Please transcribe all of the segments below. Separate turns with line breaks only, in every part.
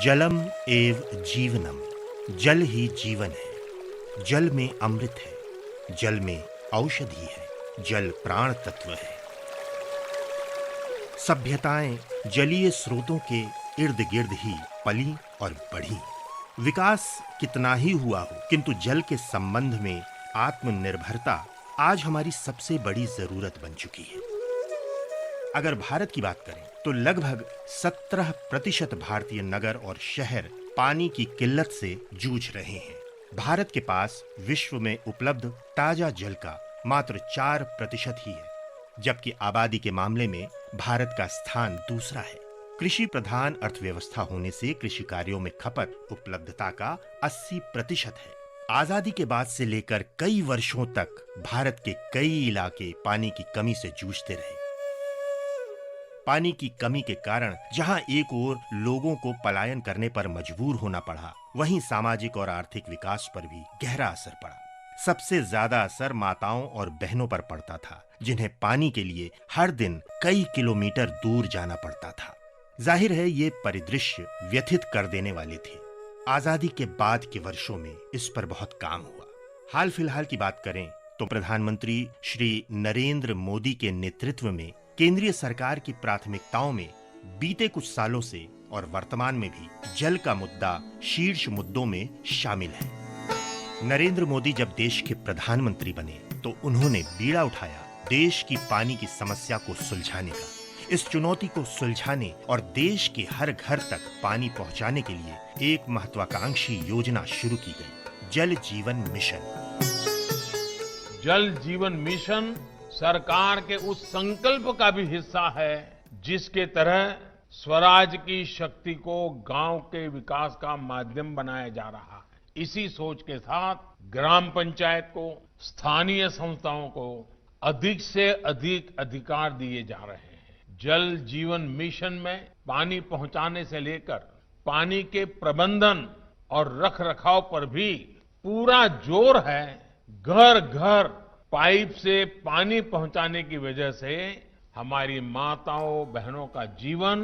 जलम एव जीवनम, जल ही जीवन है। जल में अमृत है, जल में औषधि है, जल प्राण तत्व है। सभ्यताएं जलीय स्रोतों के इर्द गिर्द ही पली और बढ़ी। विकास कितना ही हुआ हो, किंतु जल के संबंध में आत्मनिर्भरता आज हमारी सबसे बड़ी जरूरत बन चुकी है। अगर भारत की बात करें तो लगभग 17% भारतीय नगर और शहर पानी की किल्लत से जूझ रहे हैं। भारत के पास विश्व में उपलब्ध ताजा जल का मात्र 4% ही है, जबकि आबादी के मामले में भारत का स्थान दूसरा है। कृषि प्रधान अर्थव्यवस्था होने से कृषि कार्यों में खपत उपलब्धता का 80% है। आजादी के बाद से लेकर कई वर्षों तक भारत के कई इलाके पानी की कमी से जूझते रहे। पानी की कमी के कारण जहां एक ओर लोगों को पलायन करने पर मजबूर होना पड़ा, वहीं सामाजिक और आर्थिक विकास पर भी गहरा असर पड़ा। सबसे ज्यादा असर माताओं और बहनों पर पड़ता था, जिन्हें पानी के लिए हर दिन कई किलोमीटर दूर जाना पड़ता था। जाहिर है ये परिदृश्य व्यथित कर देने वाले थे। आजादी के बाद के वर्षों में इस पर बहुत काम हुआ। हाल फिलहाल की बात करें तो प्रधानमंत्री श्री नरेंद्र मोदी के नेतृत्व में केंद्रीय सरकार की प्राथमिकताओं में बीते कुछ सालों से और वर्तमान में भी जल का मुद्दा शीर्ष मुद्दों में शामिल है। नरेंद्र मोदी जब देश के प्रधानमंत्री बने तो उन्होंने बीड़ा उठाया देश की पानी की समस्या को सुलझाने का। इस चुनौती को सुलझाने और देश के हर घर तक पानी पहुंचाने के लिए एक महत्वाकांक्षी योजना शुरू की गई, जल जीवन मिशन।
जल जीवन मिशन सरकार के उस संकल्प का भी हिस्सा है जिसके तहत स्वराज की शक्ति को गांव के विकास का माध्यम बनाया जा रहा है। इसी सोच के साथ ग्राम पंचायत को, स्थानीय संस्थाओं को अधिक से अधिक अधिकार दिए जा रहे हैं। जल जीवन मिशन में पानी पहुंचाने से लेकर पानी के प्रबंधन और रखरखाव पर भी पूरा जोर है। घर घर पाइप से पानी पहुंचाने की वजह से हमारी माताओं बहनों का जीवन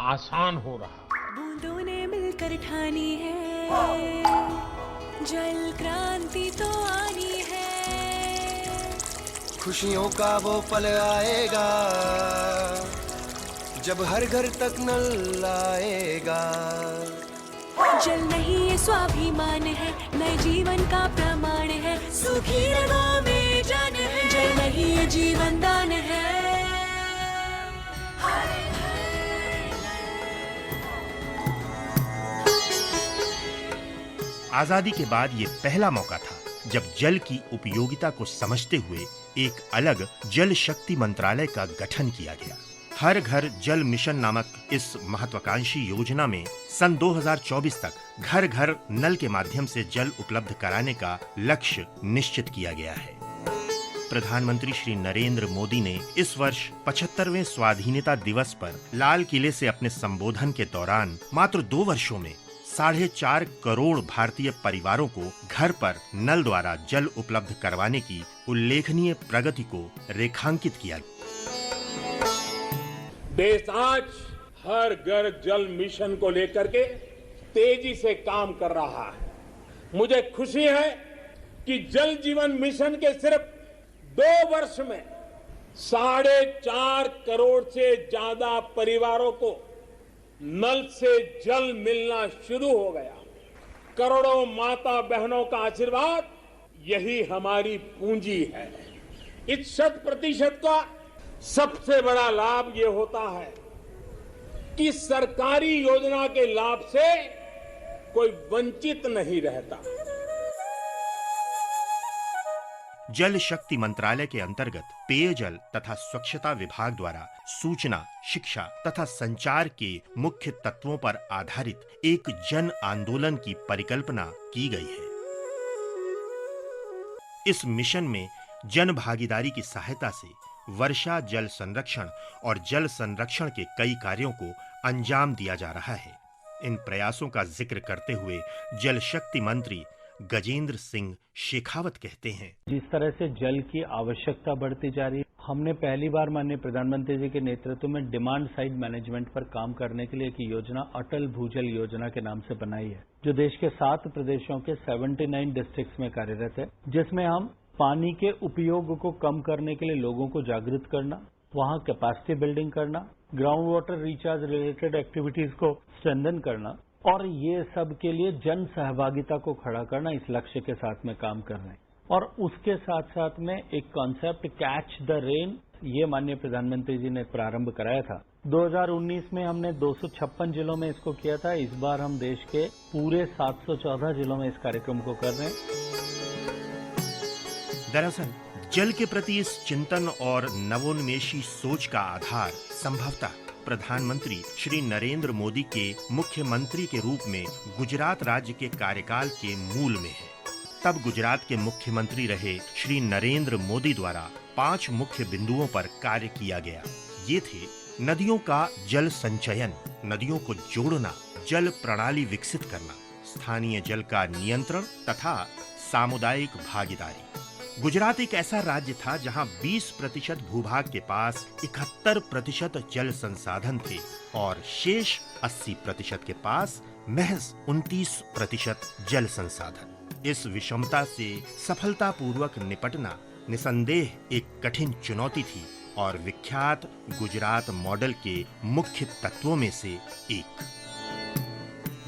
आसान हो रहा है।
बूंदों ने मिलकर ठानी है, जल क्रांति तो आनी है।
खुशियों का वो पल आएगा जब हर घर तक नल आएगा।
जल नहीं ये स्वाभिमान है, नए जीवन का प्रमाण है। सूखी रगों में जान है, जल नहीं ये जीवन दान है।
आजादी के बाद ये पहला मौका था जब जल की उपयोगिता को समझते हुए एक अलग जल शक्ति मंत्रालय का गठन किया गया। हर घर जल मिशन नामक इस महत्वाकांक्षी योजना में सन 2024 तक घर घर नल के माध्यम से जल उपलब्ध कराने का लक्ष्य निश्चित किया गया है। प्रधानमंत्री श्री नरेंद्र मोदी ने इस वर्ष 75वें स्वाधीनता दिवस पर लाल किले से अपने संबोधन के दौरान मात्र 2 वर्षों में 4.5 करोड़ भारतीय परिवारों को घर पर नल द्वारा जल उपलब्ध करवाने की उल्लेखनीय प्रगति को रेखांकित किया।
देश आज हर घर जल मिशन को लेकर के तेजी से काम कर रहा है। मुझे खुशी है कि जल जीवन मिशन के सिर्फ 2 वर्ष में 4.5 करोड़ से ज्यादा परिवारों को नल से जल मिलना शुरू हो गया। करोड़ों माता बहनों का आशीर्वाद यही हमारी पूंजी है। इस 100% का सबसे बड़ा लाभ ये होता है कि सरकारी योजना के लाभ से कोई वंचित नहीं रहता।
जल शक्ति मंत्रालय के अंतर्गत पेयजल तथा स्वच्छता विभाग द्वारा सूचना, शिक्षा तथा संचार के मुख्य तत्वों पर आधारित एक जन आंदोलन की परिकल्पना की गई है। इस मिशन में जन भागीदारी की सहायता से वर्षा जल संरक्षण और जल संरक्षण के कई कार्यों को अंजाम दिया जा रहा है। इन प्रयासों का जिक्र करते हुए जल शक्ति मंत्री गजेंद्र सिंह शेखावत कहते हैं।
जिस तरह से जल की आवश्यकता बढ़ती जा रही है, हमने पहली बार माननीय प्रधानमंत्री जी के नेतृत्व में डिमांड साइड मैनेजमेंट पर काम करने के लिए एक योजना अटल भूजल योजना के नाम से बनाई है, जो देश के 7 प्रदेशों के 79 डिस्ट्रिक्ट्स में कार्यरत है, जिसमें हम पानी के उपयोग को कम करने के लिए लोगों को जागृत करना, वहां कैपेसिटी बिल्डिंग करना, ground water recharge related activities को स्ट्रेंथन करना और ये सब के लिए जन सहभागिता को खड़ा करना, इस लक्ष्य के साथ में काम कर रहे हैं। और उसके साथ साथ में एक कॉन्सेप्ट कैच द रेन, ये माननीय प्रधानमंत्री जी ने प्रारंभ कराया था। 2019 में हमने 256 जिलों में इसको किया था। इस बार हम देश के पूरे 714 जिलों में इस कार्यक्रम को कर रहे हैं।
दरअसल जल के प्रति इस चिंतन और नवोन्मेषी सोच का आधार संभवतः प्रधानमंत्री श्री नरेंद्र मोदी के मुख्यमंत्री के रूप में गुजरात राज्य के कार्यकाल के मूल में है। तब गुजरात के मुख्यमंत्री रहे श्री नरेंद्र मोदी द्वारा 5 मुख्य बिंदुओं पर कार्य किया गया। ये थे नदियों का जल संचयन, नदियों को जोड़ना, जल प्रणाली विकसित करना, स्थानीय जल का नियंत्रण तथा सामुदायिक भागीदारी। गुजरात एक ऐसा राज्य था जहां 20% भूभाग के पास 71% जल संसाधन थे और शेष 80% के पास महज 29% जल संसाधन। इस विषमता से सफलतापूर्वक निपटना निसंदेह एक कठिन चुनौती थी और विख्यात गुजरात मॉडल के मुख्य तत्वों में से एक।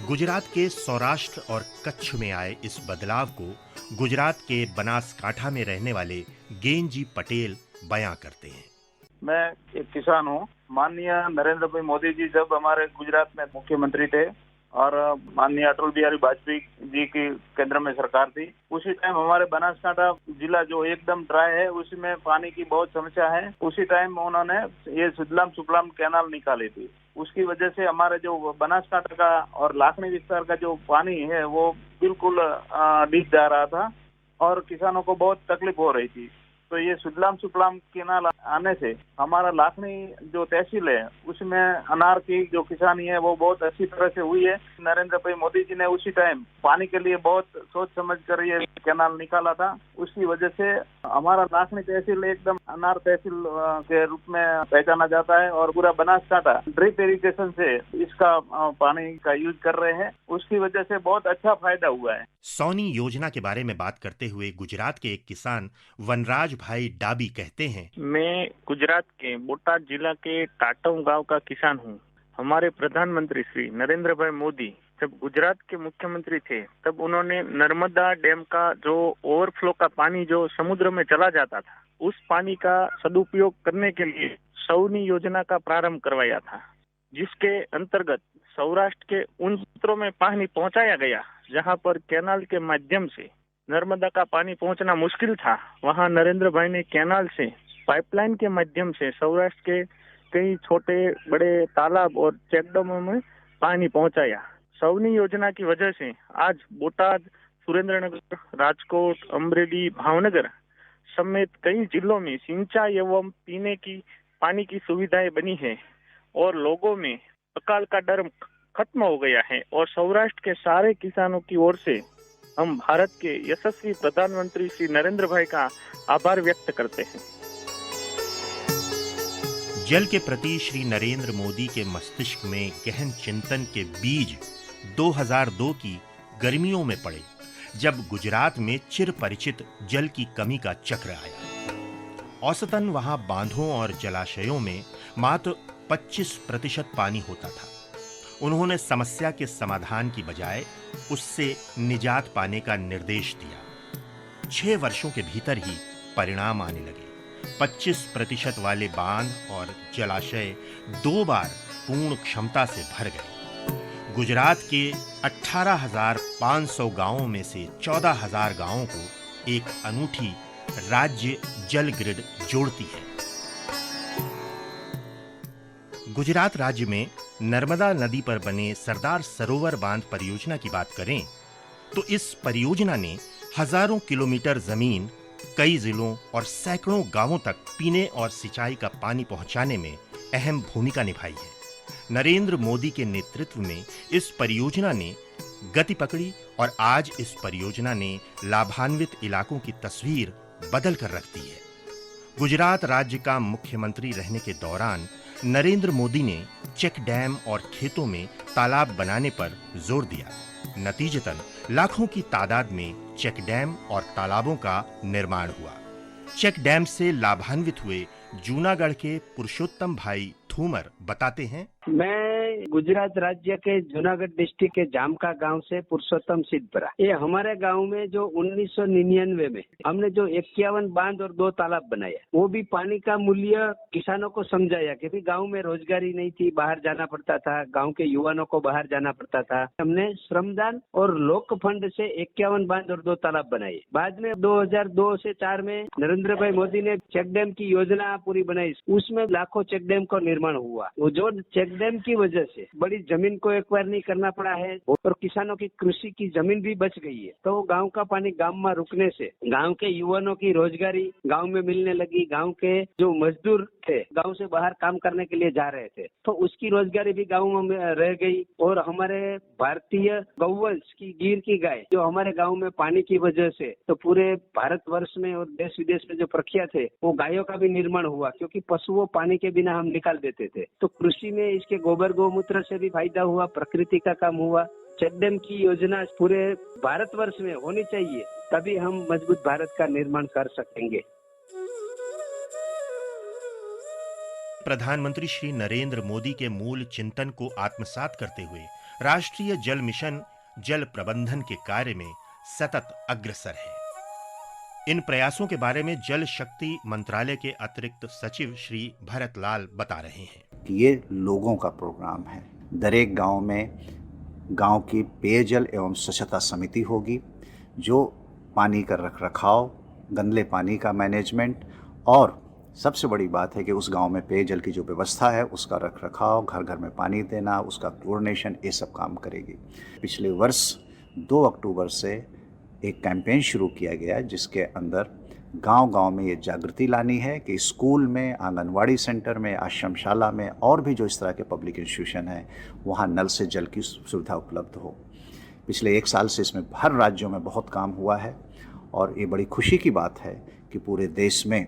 गुजरात के सौराष्ट्र और कच्छ में आए इस बदलाव को गुजरात के बनासकांठा में रहने वाले गेंजी पटेल बयां करते हैं।
मैं एक किसान हूँ। माननीय नरेंद्र भाई मोदी जी जब हमारे गुजरात में मुख्यमंत्री थे और माननीय अटल बिहारी वाजपेयी जी की केंद्र में सरकार थी, उसी टाइम हमारे बनासकांठा जिला जो एकदम ड्राई है, उसमें पानी की बहुत समस्या है। उसी टाइम उन्होंने ये सुजलाम सुफलाम कैनाल निकाली थी। उसकी वजह से हमारे जो बनासकांठा का और लाखनी विस्तार का जो पानी है वो बिल्कुल डीप जा रहा था और किसानों को बहुत तकलीफ हो रही थी। तो ये सुजलाम सुफलाम कैनाल आने से हमारा लाखनी जो तहसील है उसमें अनार की जो किसानी है वो बहुत अच्छी तरह से हुई है। नरेंद्र भाई मोदी जी ने उसी टाइम पानी के लिए बहुत सोच समझ कर ये कैनाल निकाला था। उसकी वजह से हमारा लाखनी तहसील एकदम अनार तहसील के रूप में पहचाना जाता है और पूरा बनासकांठा ड्रिप इरिगेशन से इसका पानी का यूज कर रहे हैं। उसकी वजह से बहुत अच्छा फायदा हुआ है।
सौनी योजना के बारे में बात करते हुए गुजरात के एक किसान वनराज भाई डाबी कहते हैं,
मैं गुजरात के बोटाद जिला के टाटव गांव का किसान हूं। हमारे प्रधानमंत्री श्री नरेंद्र भाई मोदी जब गुजरात के मुख्यमंत्री थे तब उन्होंने नर्मदा डैम का जो ओवरफ्लो का पानी जो समुद्र में चला जाता था, उस पानी का सदुपयोग करने के लिए सौनी योजना का प्रारंभ करवाया था, जिसके अंतर्गत सौराष्ट्र के उन क्षेत्रों में पानी पहुंचाया गया जहां पर कैनाल के माध्यम से नर्मदा का पानी पहुंचना मुश्किल था। वहां नरेंद्र भाई ने कैनाल से पाइपलाइन के माध्यम से सौराष्ट्र के कई छोटे बड़े तालाब और चेकडैमों में पानी पहुंचाया। सौनी योजना की वजह से आज बोटाद, सुरेंद्रनगर, राजकोट, अमरेली, भावनगर समेत कई जिलों में सिंचाई एवं पीने की पानी की सुविधाएं बनी है और लोगों में अकाल का डर खत्म हो गया है। और सौराष्ट्र के सारे किसानों की ओर से हम भारत के यशस्वी प्रधानमंत्री श्री नरेंद्र भाई का आभार व्यक्त करते हैं।
जल के प्रति श्री नरेंद्र मोदी के मस्तिष्क में गहन चिंतन के बीज 2002 की गर्मियों में पड़े, जब गुजरात में चिर परिचित जल की कमी का चक्र आया। औसतन वहां बांधों और जलाशयों में मात्र 25% पानी होता था। उन्होंने समस्या के समाधान की बजाय उससे निजात पाने का निर्देश दिया। 6 वर्षों के भीतर ही परिणाम आने लगे। 25% वाले बांध और जलाशय 2 बार पूर्ण क्षमता से भर गए। गुजरात के 18,500 गांवों में से 14,000 गांवों को एक अनूठी राज्य जल ग्रिड जोड़ती है। गुजरात राज्य में नर्मदा नदी पर बने सरदार सरोवर बांध परियोजना की बात करें तो इस परियोजना ने हजारों किलोमीटर जमीन, कई जिलों और सैकड़ों गांवों तक पीने और सिंचाई का पानी पहुंचाने में अहम भूमिका निभाई है। नरेंद्र मोदी के नेतृत्व में इस परियोजना ने गति पकड़ी और आज इस परियोजना ने लाभान्वित इलाकों की तस्वीर बदल कर रख दी है। गुजरात राज्य का मुख्यमंत्री रहने के दौरान नरेंद्र मोदी ने चेक डैम और खेतों में तालाब बनाने पर जोर दिया। नतीजतन लाखों की तादाद में चेक डैम और तालाबों का निर्माण हुआ। चेक डैम से लाभान्वित हुए जूनागढ़ के पुरुषोत्तम भाई थूमर बताते हैं,
मैं गुजरात राज्य के जूनागढ़ डिस्ट्रिक्ट के जामका गांव से पुरुषोत्तम सिद्धपुरा। ये हमारे गांव में जो 1999 में हमने जो 51 बांध और 2 तालाब बनाया, वो भी पानी का मूल्य किसानों को समझाया कि भी गांव में रोजगारी नहीं थी, बाहर जाना पड़ता था, गांव के युवाओं को बाहर जाना पड़ता था। हमने श्रमदान और लोक फंड से 51 बांध और 2 तालाब बनाए। बाद में 2002 से 4 में नरेंद्र भाई मोदी ने चेक डैम की योजना पूरी बनाई, उसमें लाखों चेक डैम का निर्माण हुआ। वो जो चेक डैम की वजह से बड़ी जमीन को एक्वायर नहीं करना पड़ा है और किसानों की कृषि की जमीन भी बच गई है। तो गांव का पानी गांव में रुकने से गांव के युवाओं की रोजगारी गांव में मिलने लगी। गांव के जो मजदूर थे गांव से बाहर काम करने के लिए जा रहे थे, तो उसकी रोजगारी भी गांव में रह गई। और हमारे भारतीय गौवंश की गिर की गाय जो हमारे गांव में पानी की वजह से तो पूरे भारतवर्ष में और देश विदेश में जो प्रख्यात है, वो गायों का भी निर्माण हुआ, क्योंकि पशुओं पानी के बिना हम निकाल देते थे। तो कृषि में इसके गोबर गौमूत्र से भी फायदा हुआ, प्रकृति का काम हुआ। चेक डैम की योजना पूरे भारतवर्ष में होनी चाहिए, तभी हम मजबूत भारत का निर्माण कर सकेंगे।
प्रधानमंत्री श्री नरेंद्र मोदी के मूल चिंतन को आत्मसात करते हुए राष्ट्रीय जल मिशन जल प्रबंधन के कार्य में सतत अग्रसर है। इन प्रयासों के बारे में जल शक्ति मंत्रालय के अतिरिक्त सचिव श्री भरत लाल बता रहे हैं
कि ये लोगों का प्रोग्राम है। दरेक गांव में गांव की पेयजल एवं स्वच्छता समिति होगी, जो पानी का रखरखाव, गंदले पानी का मैनेजमेंट और सबसे बड़ी बात है कि उस गांव में पेयजल की जो व्यवस्था है उसका रखरखाव, घर घर में पानी देना, उसका क्लोरिनेशन, ये सब काम करेगी। पिछले वर्ष 2 अक्टूबर से एक कैंपेन शुरू किया गया जिसके अंदर गांव-गांव में ये जागृति लानी है कि स्कूल में, आंगनवाड़ी सेंटर में, आश्रमशाला में और भी जो इस तरह के पब्लिक इंस्टीट्यूशन हैं वहाँ नल से जल की सुविधा उपलब्ध हो। पिछले 1 साल से इसमें हर राज्यों में बहुत काम हुआ है और ये बड़ी खुशी की बात है कि पूरे देश में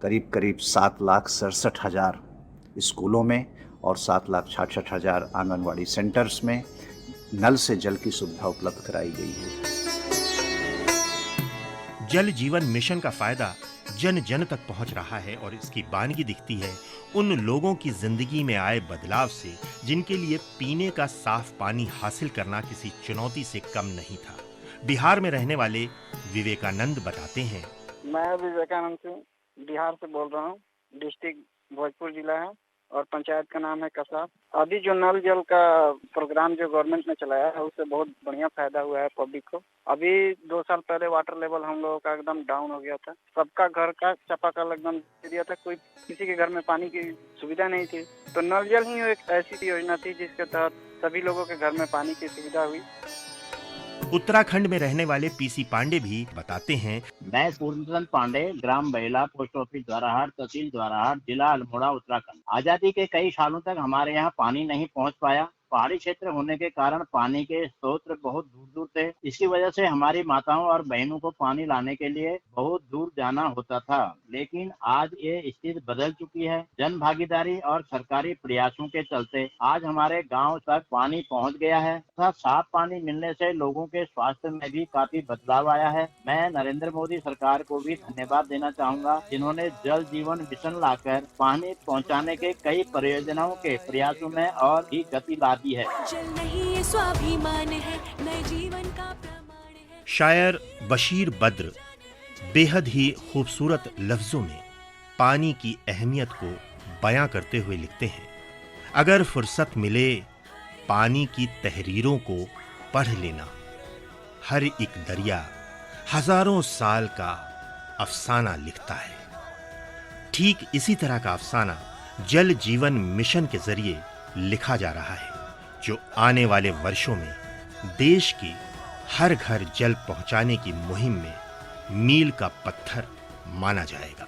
करीब 7,67,000 स्कूलों में और 7,66,000 आंगनवाड़ी सेंटर्स में नल से जल की सुविधा उपलब्ध कराई गई है।
जल जीवन मिशन का फायदा जन जन तक पहुंच रहा है और इसकी बानगी दिखती है उन लोगों की जिंदगी में आए बदलाव से जिनके लिए पीने का साफ पानी हासिल करना किसी चुनौती से कम नहीं था। बिहार में रहने वाले विवेकानंद बताते हैं,
मैं विवेकानंद से बिहार से बोल रहा हूँ। डिस्ट्रिक्ट भोजपुर जिला है और पंचायत का नाम है कसाब। अभी जो नल जल का प्रोग्राम जो गवर्नमेंट ने चलाया है उससे बहुत बढ़िया फायदा हुआ है पब्लिक को। अभी 2 साल पहले वाटर लेवल हम लोगों का एकदम डाउन हो गया था, सबका घर का चापाकल एकदम दे दिया था, कोई किसी के घर में पानी की सुविधा नहीं थी। तो नल जल ही एक ऐसी योजना थी जिसके तहत सभी लोगों के घर में पानी की सुविधा हुई।
उत्तराखंड में रहने वाले पीसी पांडे भी बताते हैं,
मैं पूर्णचंद पांडे, ग्राम बहेला, पोस्ट ऑफिस द्वाराहाट, तहसील द्वाराहाट, जिला अल्मोड़ा, उत्तराखंड। आजादी के कई सालों तक हमारे यहाँ पानी नहीं पहुँच पाया। पहाड़ी क्षेत्र होने के कारण पानी के स्रोत बहुत दूर दूर थे। इसकी वजह से हमारी माताओं और बहनों को पानी लाने के लिए बहुत दूर जाना होता था। लेकिन आज ये स्थिति बदल चुकी है। जन भागीदारी और सरकारी प्रयासों के चलते आज हमारे गांव तक पानी पहुंच गया है तथा साफ पानी मिलने से लोगों के स्वास्थ्य में भी काफी बदलाव आया है। मैं नरेंद्र मोदी सरकार को भी धन्यवाद देना चाहूँगा, जिन्होंने जल जीवन मिशन लाकर पानी पहुँचाने के कई परियोजनाओं के प्रयासों में और भी गति ला दी है।
जल नहीं ये स्वाभिमान है, नए जीवन का प्रमाण है।
शायर बशीर बद्र बेहद ही खूबसूरत लफ्जों में पानी की अहमियत को बयां करते हुए लिखते हैं, अगर फुर्सत मिले पानी की तहरीरों को पढ़ लेना, हर एक दरिया हजारों साल का अफसाना लिखता है। ठीक इसी तरह का अफसाना जल जीवन मिशन के जरिए लिखा जा रहा है, जो आने वाले वर्षों में देश की हर घर जल पहुंचाने की मुहिम में मील का पत्थर माना जाएगा।